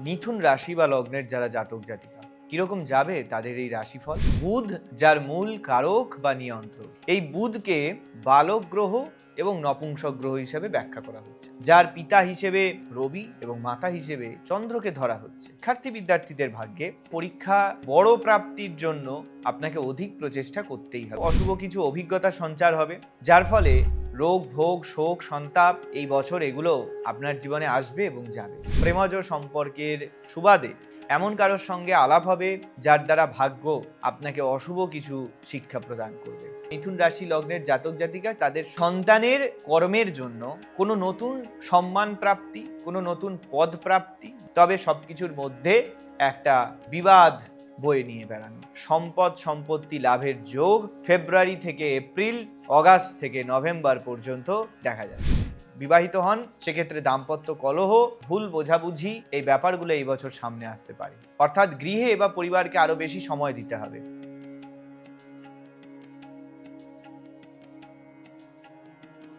মিথুন রাশি বা লগ্নের যারা জাতক জাতিকা কিরকম যাবে তাদের এই রাশিফল। বুধ যার মূল কারক বা নিয়ন্ত্রক, এই বুধকে বালক গ্রহ এবং নপুংসক গ্রহ হিসেবে ব্যাখ্যা করা হচ্ছে, যার পিতা হিসেবে রবি এবং মাতা হিসেবে চন্দ্রকে ধরা হচ্ছে। শিক্ষার্থী বিদ্যার্থীদের ভাগ্যে পরীক্ষা বড় প্রাপ্তির জন্য আপনাকে অধিক প্রচেষ্টা করতেই হবে। অশুভ কিছু অভিজ্ঞতা সঞ্চার হবে, যার ফলে রোগ ভোগ শোক সন্তাপ এই বছর এগুলো আপনার জীবনে আসবে এবং যাবে। প্রেমজ সম্পর্কের সুবাদে এমন কারোর সঙ্গে আলাপ হবে যার দ্বারা ভাগ্য আপনাকে অশুভ কিছু শিক্ষা প্রদান করবে। মিথুন রাশি লগ্নের জাতক জাতিকা তাদের সন্তানের কর্মের জন্য কোনো নতুন সম্মান প্রাপ্তি, কোনো নতুন পদ প্রাপ্তি, তবে সবকিছুর মধ্যে একটা বিবাদ বয়ে নিয়ে বেড়ানো। সম্পদ সম্পত্তি লাভের যোগ ফেব্রুয়ারি থেকে এপ্রিল, অগাস্ট থেকে নভেম্বর পর্যন্ত দেখা যাচ্ছে। বিবাহিত হন সেক্ষেত্রে দাম্পত্য কলহ, ভুল বোঝাবুঝি এই ব্যাপারগুলো এই বছর সামনে আসতে পারে, অর্থাৎ গৃহে বা পরিবারকে আরো বেশি সময় দিতে হবে।